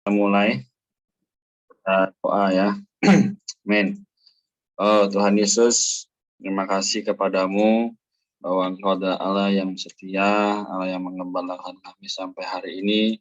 Kita mulai doa ya. Amin. Oh Tuhan Yesus, terima kasih kepadamu bahwa Engkau adalah Allah yang setia, Allah yang mengembalakan kami sampai hari ini.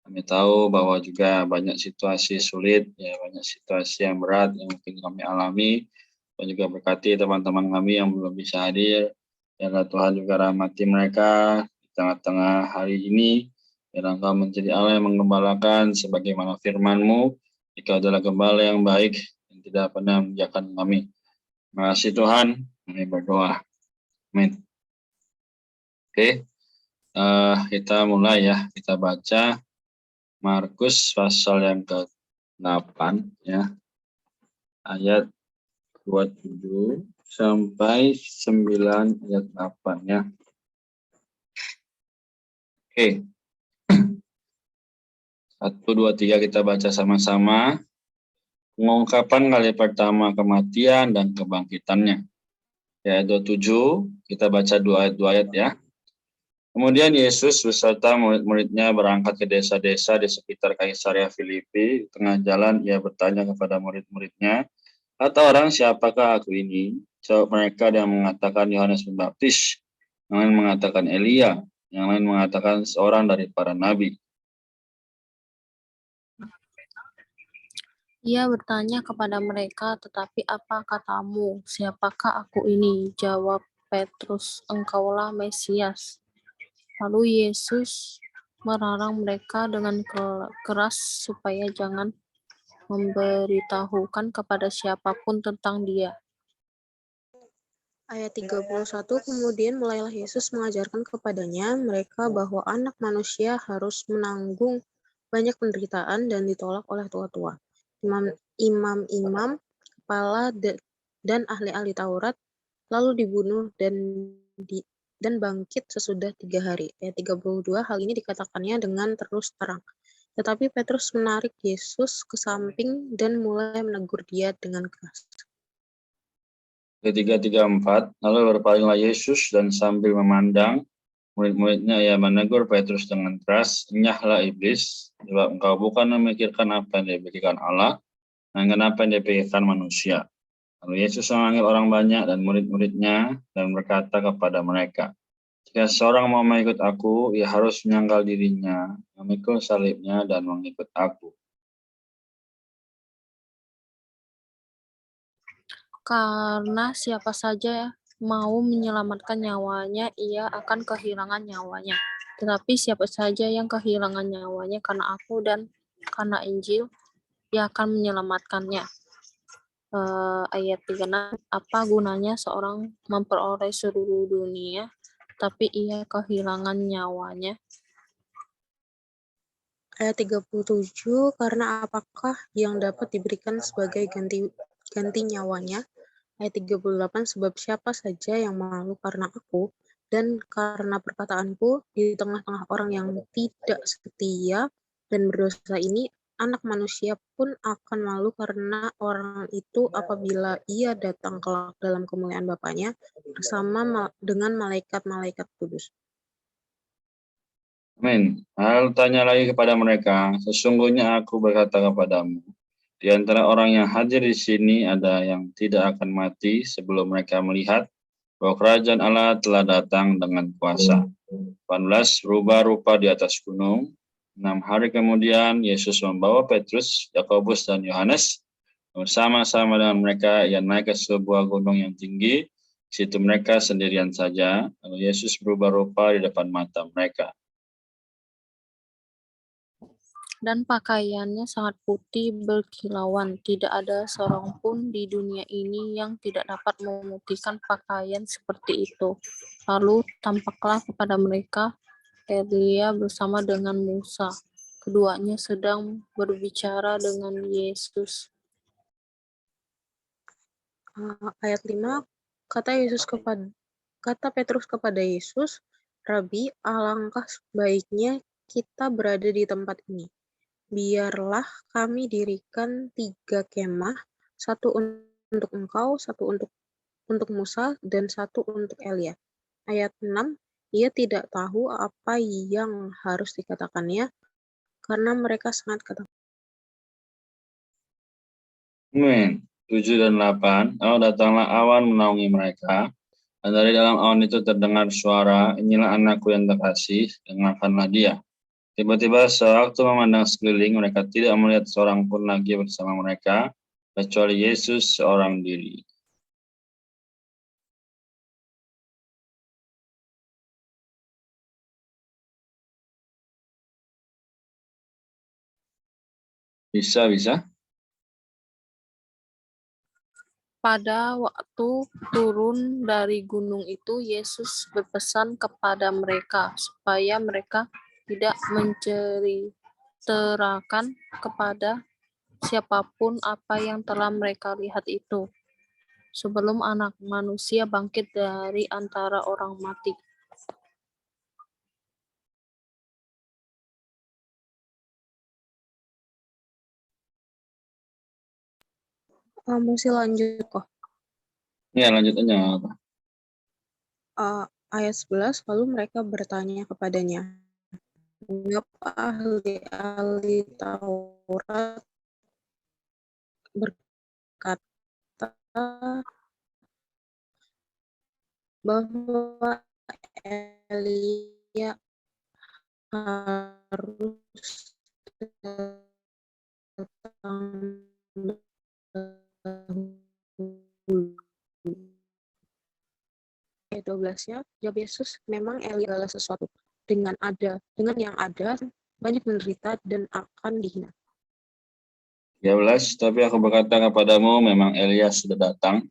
Kami tahu bahwa juga banyak situasi sulit, ya banyak situasi yang berat yang mungkin kami alami. Dan juga berkati teman-teman kami yang belum bisa hadir. Ya Tuhan juga rahmati mereka di tengah-tengah hari ini. Dan Engkau menjadi Allah yang mengembalakan sebagaimana firman-Mu. Engkau adalah gembala yang baik yang tidak pernah meninggalkan kami. Terima kasih Tuhan, kami berdoa. Amin. Oke, kita mulai ya. Kita baca Markus pasal yang ke-8 ya. Ayat 27 sampai 9 ayat 8 ya. Oke. 1, 2, 3 kita baca sama-sama. Pengungkapan kali pertama kematian dan kebangkitannya. Ya, ayat 27, kita baca 2 ayat ya. Kemudian Yesus beserta murid-muridnya berangkat ke desa-desa di sekitar Kaisarea Filipi. Di tengah jalan ia bertanya kepada murid-muridnya, "Kata orang, siapakah aku ini?" Jawab mereka, yang mengatakan Yohanes Pembaptis, yang lain mengatakan Elia, yang lain mengatakan seorang dari para nabi. Ia bertanya kepada mereka, "Tetapi apa katamu? Siapakah aku ini?" Jawab Petrus, "Engkaulah Mesias." Lalu Yesus melarang mereka dengan keras supaya jangan memberitahukan kepada siapapun tentang Dia. Ayat 31, kemudian mulailah Yesus mengajarkan kepadanya mereka bahwa Anak Manusia harus menanggung banyak penderitaan dan ditolak oleh tua-tua, imam-imam kepala dan ahli-ahli Taurat, lalu dibunuh dan bangkit sesudah 3 hari. Ayat 32, hal ini dikatakannya dengan terus terang. Tetapi Petrus menarik Yesus ke samping dan mulai menegur dia dengan keras. 3:34, lalu berpalinglah Yesus dan sambil memandang murid-muridnya ia menegur Petrus dengan keras, "Enyahlah iblis, sebab engkau bukan memikirkan apa yang dipikirkan Allah, melainkan apa yang dipikirkan manusia." Lalu Yesus memanggil orang banyak dan murid-muridnya dan berkata kepada mereka, "Jika seorang mau mengikut aku, ia harus menyangkal dirinya, memikul salibnya dan mengikut aku." Karena siapa saja mau menyelamatkan nyawanya, ia akan kehilangan nyawanya. Tetapi siapa saja yang kehilangan nyawanya karena aku dan karena Injil, ia akan menyelamatkannya. Ayat 36, apa gunanya seorang memperoleh seluruh dunia, tapi ia kehilangan nyawanya? Ayat 37, karena apakah yang dapat diberikan sebagai ganti nyawanya? Ayat 38, sebab siapa saja yang malu karena aku dan karena perkataanku di tengah-tengah orang yang tidak setia dan berdosa ini, Anak Manusia pun akan malu karena orang itu apabila ia datang kelak dalam kemuliaan Bapaknya bersama dengan malaikat-malaikat kudus. Amin. Lalu tanya lagi kepada mereka, "Sesungguhnya aku berkata kepadamu, di antara orang yang hadir di sini ada yang tidak akan mati sebelum mereka melihat bahwa kerajaan Allah telah datang dengan kuasa." 18, rubah-rupa di atas gunung. 6 hari kemudian Yesus membawa Petrus, Yakobus dan Yohanes bersama-sama dengan mereka. Ia naik ke sebuah gunung yang tinggi. Di situ mereka sendirian saja. Lalu Yesus berubah-rupa di depan mata mereka. Dan pakaiannya sangat putih berkilauan. Tidak ada seorang pun di dunia ini yang tidak dapat memutihkan pakaian seperti itu. Lalu tampaklah kepada mereka Elia bersama dengan Musa. Keduanya sedang berbicara dengan Yesus. Ayat 5, kata Petrus kepada Yesus, "Rabi, alangkah baiknya kita berada di tempat ini. Biarlah kami dirikan 3 kemah, satu untuk engkau, satu untuk Musa, dan satu untuk Elia." Ayat 6, ia tidak tahu apa yang harus dikatakannya, karena mereka sangat ketakutan. Amin. 7 dan 8. Oh, datanglah awan menaungi mereka. Dan dari dalam awan itu terdengar suara, inilah anakku yang terkasih, dengarkanlah dia. Tiba-tiba sewaktu memandang sekeliling, mereka tidak melihat seorang pun lagi bersama mereka, kecuali Yesus seorang diri. Bisa. Pada waktu turun dari gunung itu, Yesus berpesan kepada mereka supaya mereka tidak menceritakan kepada siapapun apa yang telah mereka lihat itu, sebelum Anak Manusia bangkit dari antara orang mati. Masih lanjut kok. Ya, lanjut aja. Ayat 11, lalu mereka bertanya kepadanya, mengapa ahli-ahli Taurat berkata bahwa Elia harus datang dahulu. Ayat 12-nya, jawab Yesus, memang Elia adalah sesuatu. Dengan yang ada, banyak menderita dan akan dihina. 13, tapi aku berkata kepadamu, memang Elias sudah datang,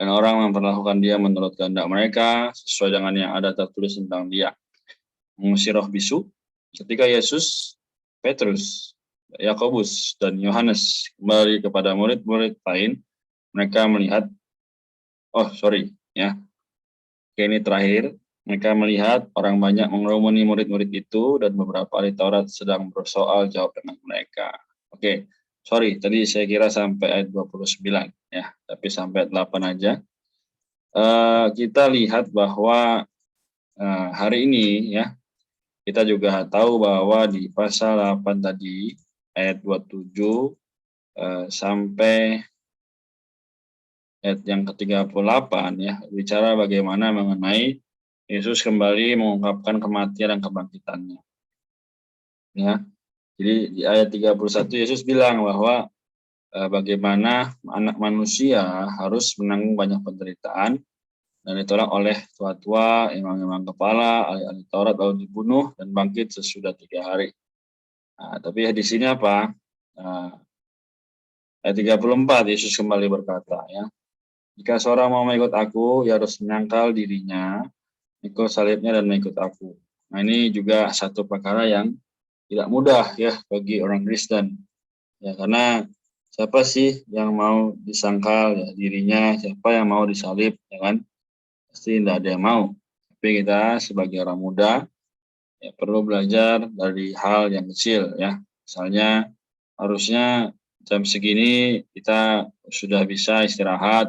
dan orang memperlakukan dia menurut kehendak mereka, sesuai dengan yang ada tertulis tentang dia. Mengusir roh bisu, ketika Yesus, Petrus, Yakobus, dan Yohanes kembali kepada murid-murid lain, mereka melihat, ini terakhir, mereka melihat orang banyak mengerumuni murid-murid itu, dan beberapa ahli Taurat sedang bersoal jawab dengan mereka. Tadi saya kira sampai ayat 29 ya, tapi sampai 8 aja. Kita lihat bahwa hari ini ya, kita juga tahu bahwa di pasal 8 tadi, ayat 27 sampai ayat yang ke-38 ya, bicara bagaimana mengenai Yesus kembali mengungkapkan kematian dan kebangkitannya. Ya. Jadi di ayat 31 Yesus bilang bahwa bagaimana anak manusia harus menanggung banyak penderitaan dan ditolak oleh tua-tua, imam-imam kepala, ahli-ahli Taurat, lalu dibunuh dan bangkit sesudah 3 hari. Nah, tapi di sini apa? Ayat 34 Yesus kembali berkata ya, jika seorang mau mengikut aku, ia harus menyangkal dirinya, ikut salibnya dan mengikut aku. Nah, ini juga satu perkara yang tidak mudah ya bagi orang Kristen. Ya, karena siapa sih yang mau disangkal ya dirinya, siapa yang mau disalib, ya kan? Pasti tidak ada yang mau. Tapi kita sebagai orang muda ya perlu belajar dari hal yang kecil ya. Misalnya harusnya jam segini kita sudah bisa istirahat,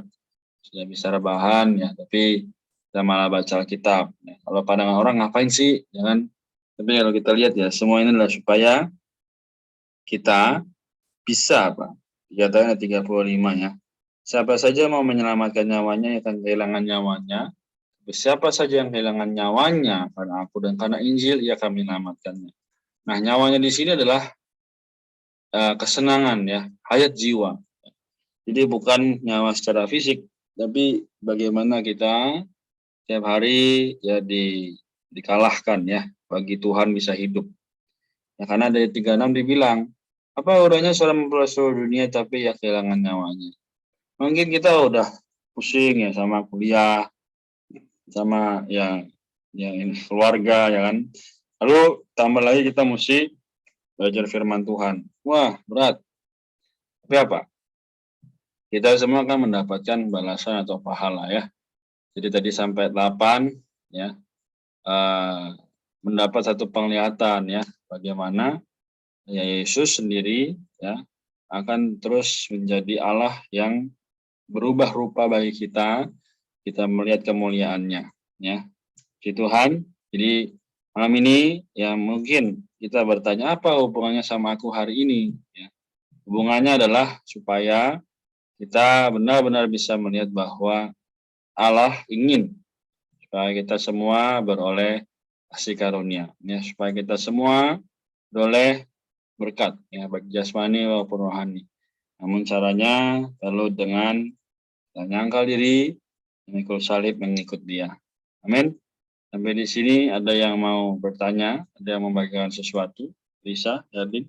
sudah bisa rebahan ya, tapi kita malah baca Alkitab. Ya, kalau pandangan orang ngapain sih, jangan. Tapi kalau kita lihat ya, semua ini adalah supaya kita bisa, Pak. Dikatakan 35 ya. Siapa saja mau menyelamatkan nyawanya yang akan kehilangan nyawanya. Siapa saja yang kehilangan nyawanya karena aku dan karena Injil, ia akan menyelamatkannya. Nah, nyawanya di sini adalah kesenangan ya, hayat jiwa. Jadi bukan nyawa secara fisik, tapi bagaimana kita setiap hari ya dikalahkan ya, bagi Tuhan bisa hidup. Ya, karena dari 36 dibilang, apa urangnya seorang memperoleh seluruh dunia tapi ya kehilangan nyawanya. Mungkin kita udah pusing ya sama kuliah, sama ya ini keluarga ya kan. Lalu tambah lagi kita mesti belajar firman Tuhan. Wah, berat. Tapi apa? Kita semua akan mendapatkan balasan atau pahala ya. Jadi tadi sampai 8 ya, mendapat satu penglihatan ya, bagaimana ya Yesus sendiri ya akan terus menjadi Allah yang berubah rupa bagi kita melihat kemuliaannya ya. Si Tuhan. Jadi malam ini ya mungkin kita bertanya apa hubungannya sama aku hari ini ya. Hubungannya adalah supaya kita benar-benar bisa melihat bahwa Allah ingin supaya kita semua beroleh kasih karunia, ya, supaya kita semua beroleh berkat, ya, baik jasmani maupun rohani. Namun caranya perlu dengan menyangkal diri, memikul salib, mengikut Dia. Amin. Sampai di sini ada yang mau bertanya, ada yang membagikan sesuatu? Lisa, Yadin?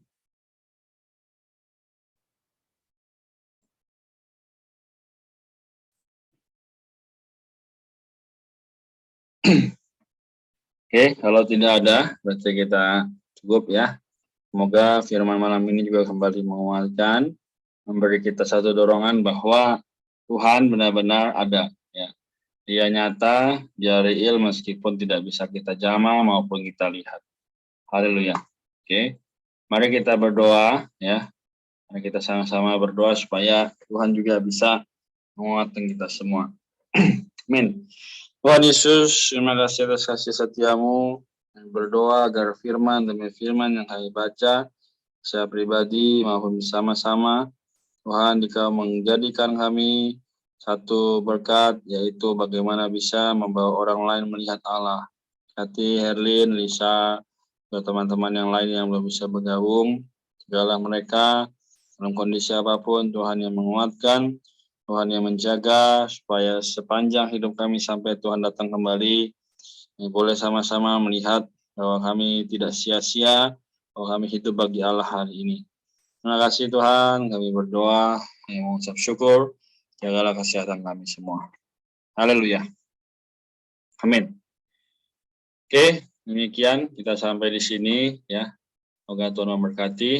Oke, kalau tidak ada, berarti kita cukup ya. Semoga firman malam ini juga kembali menguatkan, memberi kita satu dorongan bahwa Tuhan benar-benar ada. Ya. Dia nyata, dia real meskipun tidak bisa kita jamah maupun kita lihat. Haleluya. Oke, mari kita berdoa ya. Mari kita sama-sama berdoa supaya Tuhan juga bisa menguatkan kita semua. Amin. Tuhan Yesus, terima kasih atas kasih setiamu. Berdoa agar firman demi firman yang kami baca, saya pribadi maupun bersama-sama, Tuhan Dikau menjadikan kami satu berkat, yaitu bagaimana bisa membawa orang lain melihat Allah. Hati Herlin, Lisa, dan teman-teman yang lain yang belum bisa bergabung, segala mereka dalam kondisi apapun, Tuhan yang menguatkan, Tuhan yang menjaga, supaya sepanjang hidup kami sampai Tuhan datang kembali, boleh sama-sama melihat bahwa kami tidak sia-sia, bahwa kami hidup bagi Allah hari ini. Terima kasih Tuhan, kami berdoa, kami mengucap syukur, jagalah kesehatan kami semua. Haleluya. Amin. Oke, demikian kita sampai di sini ya. Semoga Tuhan memberkati.